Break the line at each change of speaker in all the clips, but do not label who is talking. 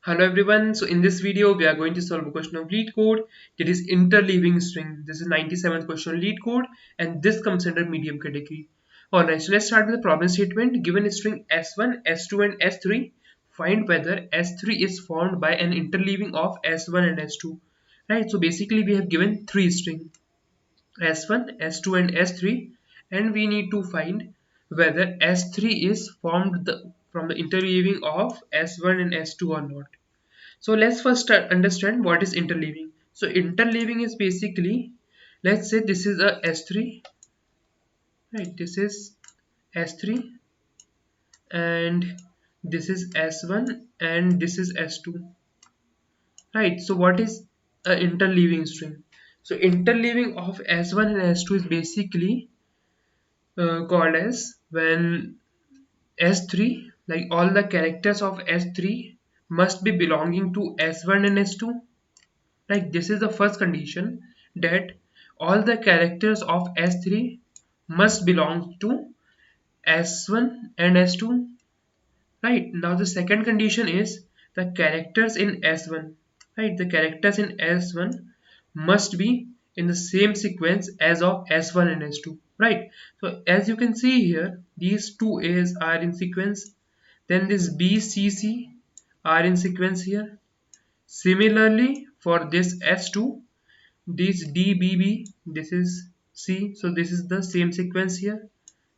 Hello everyone, so in this video we are going to solve a question of LeetCode that is interleaving string. This is 97th question on LeetCode and this comes under medium category. Alright, so let's start with the problem statement. Given a string S1, S2 and S3, find whether S3 is formed by an interleaving of S1 and S2. Right, so basically we have given three strings S1, S2 and S3 and we need to find whether S3 is formed from the interleaving of S1 and S2 or not. So let's first understand what is interleaving. So interleaving is basically, let's say this is a S3, right? This is S3 and this is S1 and this is S2, right? So what is a interleaving string? So interleaving of S1 and S2 is basically called as when S3, like all the characters of S3 must be belonging to S1 and S2. Like this is the first condition, that all the characters of S3 must belong to S1 and S2. Right, now the second condition is the characters in S1. Right, the characters in S1 must be in the same sequence as of S1 and S2. Right, so as you can see here, these two A's are in sequence, then this B, C, C are in sequence here. Similarly for this S2, this D, B, B, this is C, so this is the same sequence here,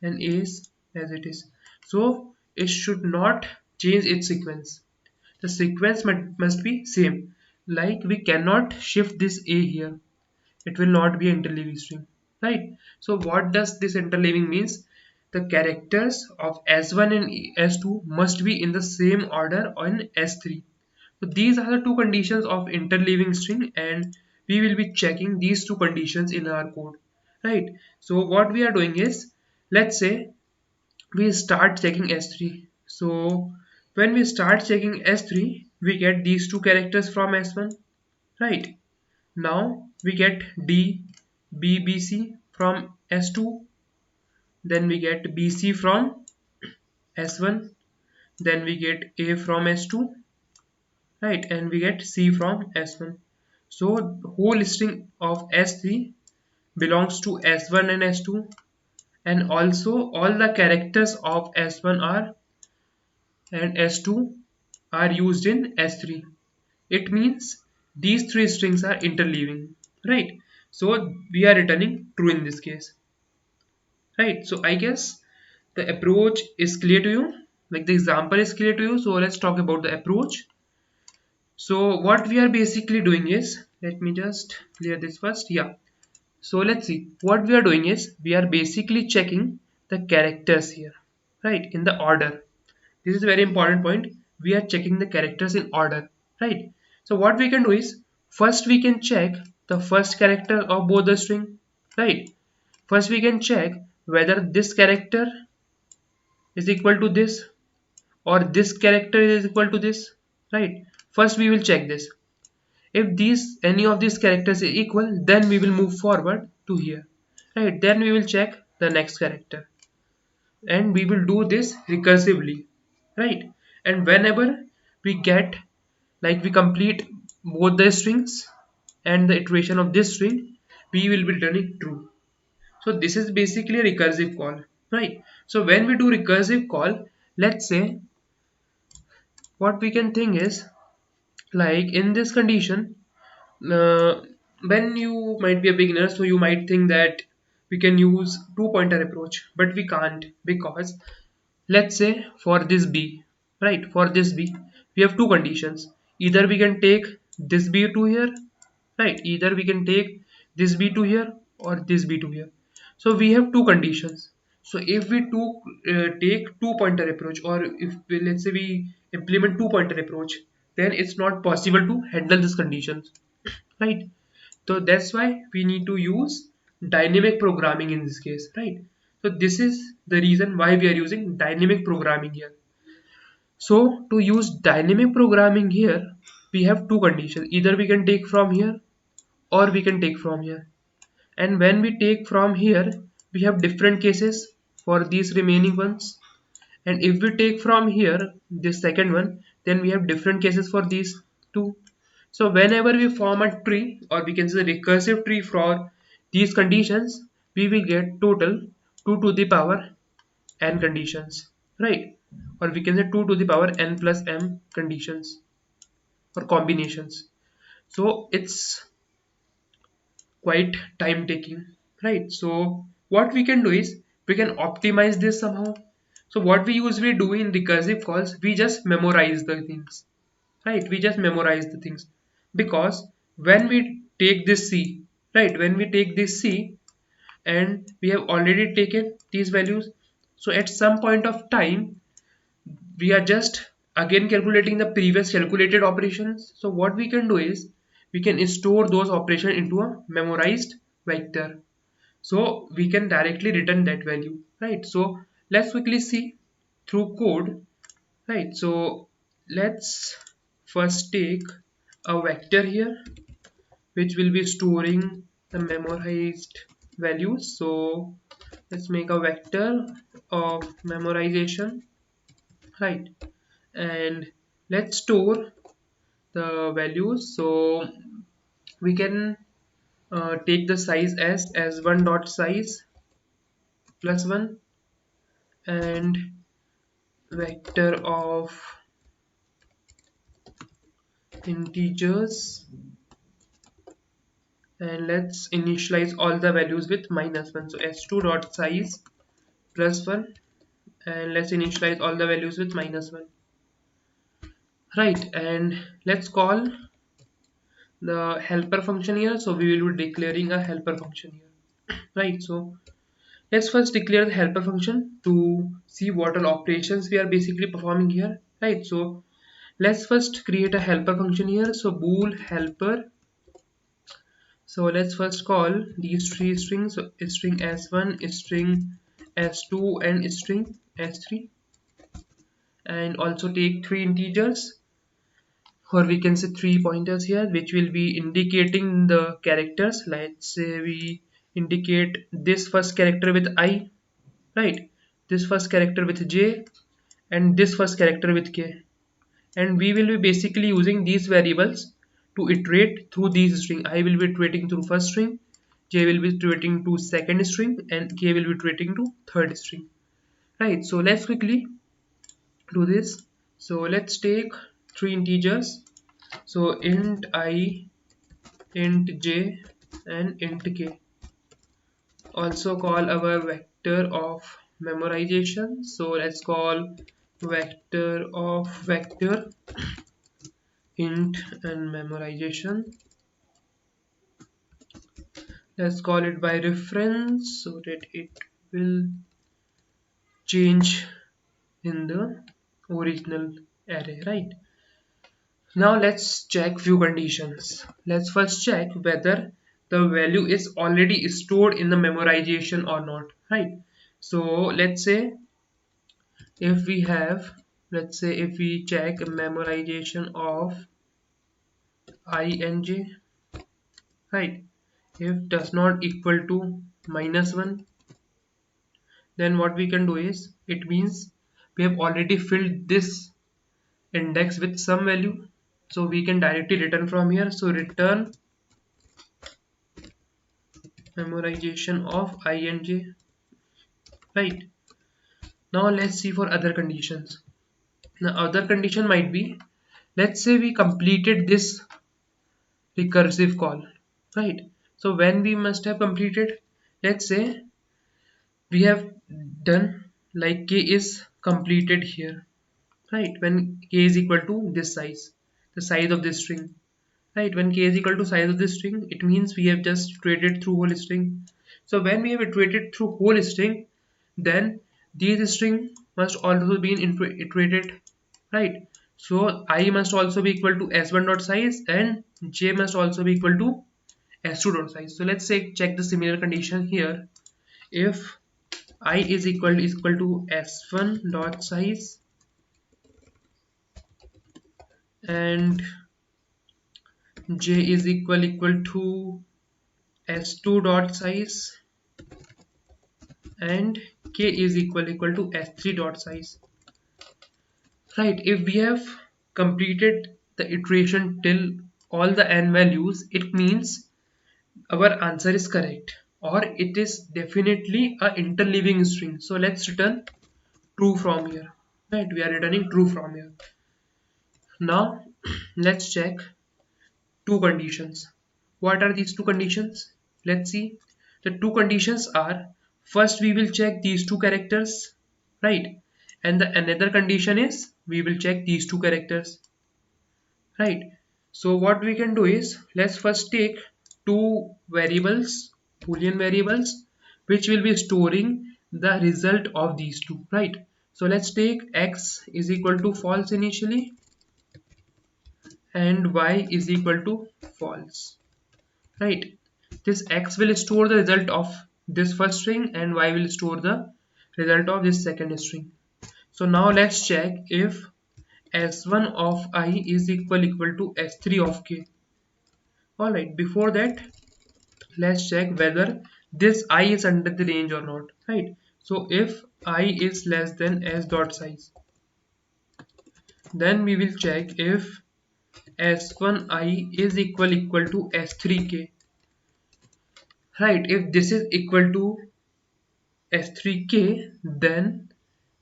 and A is as it is. So it should not change its sequence. The sequence must be same. Like we cannot shift this A here. It will not be an interleaving string, right? So what does this interleaving means? The characters of S1 and S2 must be in the same order on S3. So these are the two conditions of interleaving string and we will be checking these two conditions in our code, right? So what we are doing is, let's say we start checking S3. So when we start checking S3, we get these two characters from S1, right? Now we get D, B, B, C from S2, then we get BC from S1, then we get A from S2, right, and we get C from S1. So the whole string of S3 belongs to S1 and S2, and also all the characters of S1 are and S2 are used in S3. It means these three strings are interleaving, right? So we are returning true in this case, right? So I guess the approach is clear to you, like the example is clear to you. So let's talk about the approach. So what we are basically doing is, let me just clear this first. Yeah. So let's see. What we are doing is we are basically checking the characters here, right? In the order. This is a very important point. We are checking the characters in order, right? So what we can do is, first we can check the first character of both the string, right? First we can check whether this character is equal to this or this character is equal to this, right? First we will check this. If these any of these characters is equal, then we will move forward to here, right? Then we will check the next character and we will do this recursively, right? And whenever we get, like we complete both the strings and the iteration of this string, we will be returning true. So this is basically a recursive call, right? So when we do recursive call, let's say what we can think is, like in this condition, uh, when you might be a beginner, so you might think that we can use two pointer approach, but we can't, because let's say for this B, right, for this B we have two conditions. Either we can take this B to here, right, either we can take this B to here or this B to here. So we have two conditions. So if we take two pointer approach, or if let's say we implement two pointer approach, then it's not possible to handle these conditions, right? So that's why we need to use dynamic programming in this case, right? So this is the reason why we are using dynamic programming here. So to use dynamic programming here, we have two conditions. Either we can take from here or we can take from here. And when we take from here, we have different cases for these remaining ones. And if we take from here, this second one, then we have different cases for these two. So whenever we form a tree, or we can say recursive tree for these conditions, we will get total 2 to the power n conditions, right? Or we can say 2 to the power n plus m conditions or combinations. So it's quite time taking, right? So what we can do is we can optimize this somehow. So what we usually do in recursive calls, we just memorize the things, right? We just memorize the things, because when we take this c, right, when we take this c and we have already taken these values, so at some point of time we are just again calculating the previous calculated operations. So what we can do is we can store those operations into a memorized vector, so we can directly return that value, right? So let's quickly see through code, right? So let's first take a vector here which will be storing the memorized values. So let's make a vector of memorization, right? And let's store the values. So we can take the size as 1 dot size plus 1, and vector of integers, and let's initialize all the values with -1. So s2 dot size plus 1, and let's initialize all the values with -1, right? And let's call the helper function here. So we will be declaring a helper function here, right? So let's first declare the helper function to see what all operations we are basically performing here, right? So let's first create a helper function here. So bool helper. So let's first call these three strings, so string s1, string s2, and string s3, and also take three integers, or we can say three pointers here, which will be indicating the characters. Let's say we indicate this first character with I, right, this first character with J, and this first character with K. And we will be basically using these variables to iterate through these string. I will be iterating through first string, J will be iterating to second string, and K will be iterating to third string, right? So let's quickly do this. So let's take three integers, so int I, int j, and int k. Also call our vector of memorization. So let's call vector of vector int and memorization. Let's call it by reference so that it will change in the original array, right? Now let's check few conditions. Let's first check whether the value is already stored in the memorization or not, right? So let's say if we have, let's say if we check memorization of I and j, right, if does not equal to -1, then what we can do is, it means we have already filled this index with some value, so we can directly return from here. So return memorization of I and j, right? Now let's see for other conditions. The other condition might be, let's say we completed this recursive call, right? So when we must have completed, let's say we have done like k is completed here, right? When k is equal to this size, the size of this string, right? When k is equal to size of this string, it means we have just iterated through whole string. So when we have iterated through whole string, then these string must also be iterated, right? So I must also be equal to s1 dot size, and j must also be equal to s2 dot size. So let's say check the similar condition here. If I is equal to s1 dot size, and j is equal to s2 dot size, and k is equal to s3 dot size, right? If we have completed the iteration till all the n values, it means our answer is correct, or it is definitely a interleaving string. So let's return true from here. Right, we are returning true from here. Now let's check two conditions. What are these two conditions? Let's see. The two conditions are, first we will check these two characters, right? And the another condition is we will check these two characters, right? So what we can do is, let's first take two variables, boolean variables, which will be storing the result of these two, right? So let's take x is equal to false initially and y is equal to false, right? This x will store the result of this first string and y will store the result of this second string. So now let's check if s1 of I is equal to s3 of k. Alright, before that, let's check whether this I is under the range or not, right? So if I is less than s dot size, then we will check if s1I is equal to s3k, right? If this is equal to s3k, then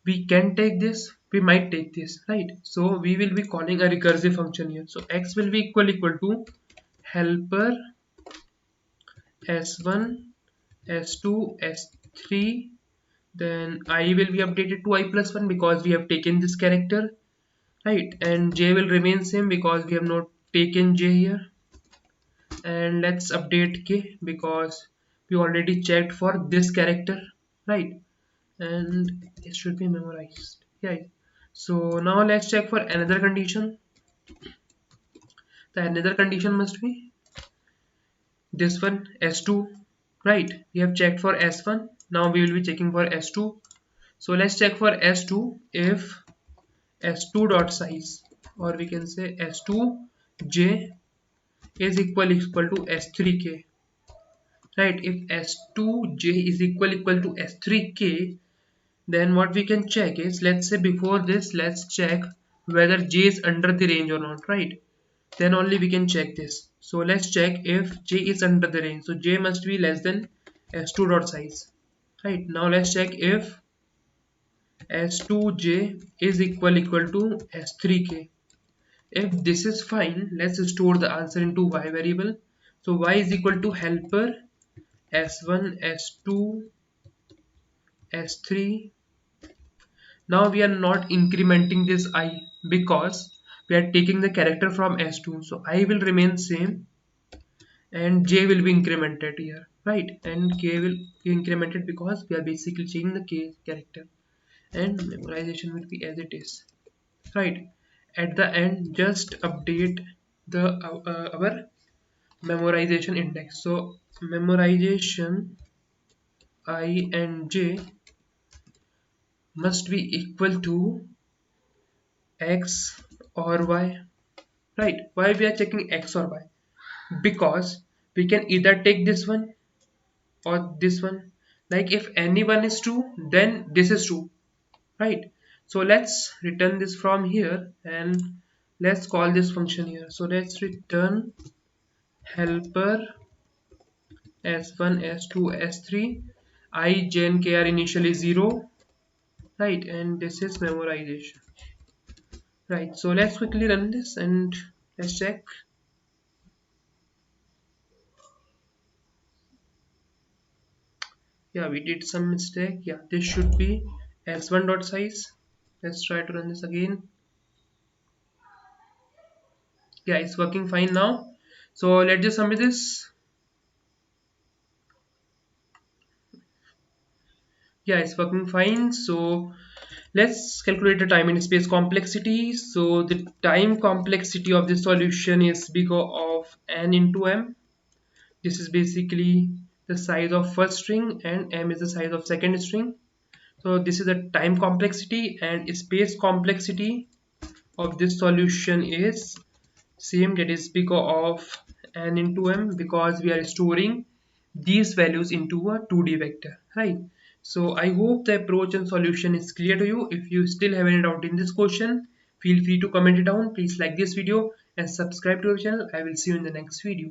we can take this, we might take this, right? So we will be calling a recursive function here. So x will be equal to helper s1 s2 s3, then I will be updated to I plus 1 because we have taken this character, right? And j will remain same because we have not taken j here. And let's update k because we already checked for this character, right? And it should be memorized, yeah. So now let's check for another condition. The another condition must be this one, s2, right? We have checked for s1, now we will be checking for s2. So let's check for s2 if s2 dot size, or we can say s2j is equal to s3k, right? If s2j is equal to s3k, then what we can check is, let's say before this, let's check whether j is under the range or not, right? Then only we can check this. So let's check if j is under the range. So j must be less than s2 dot size, right? Now let's check if s2j is equal to s3k. If this is fine, let's store the answer into y variable. So y is equal to helper s1 s2 s3. Now we are not incrementing this I because we are taking the character from s2. So I will remain same and j will be incremented here, right? And k will be incremented because we are basically changing the k character, and memorization will be as it is, right? At the end, just update the our memorization index. So memorization I and j must be equal to x or y, right? Why we are checking x or y? Because we can either take this one or this one. Like if any one is true, then this is true, right? So let's return this from here and let's call this function here. So let's return helper s1 s2 s3. I, j and k are initially 0, right? And this is memorization, right? So let's quickly run this and let's check. Yeah, we did some mistake. Yeah, this should be s1 dot size. Let's try to run this again. Yeah, it's working fine now. So let's just submit this. Yeah, it's working fine. So let's calculate the time and space complexity. So the time complexity of this solution is big O of n into m. This is basically the size of first string and m is the size of second string. So this is the time complexity, and space complexity of this solution is same, that is big O of n into m, because we are storing these values into a 2D vector, right? So I hope the approach and solution is clear to you. If you still have any doubt in this question, Feel free to comment it down. Please like this video and subscribe to our channel. I will see you in the next video.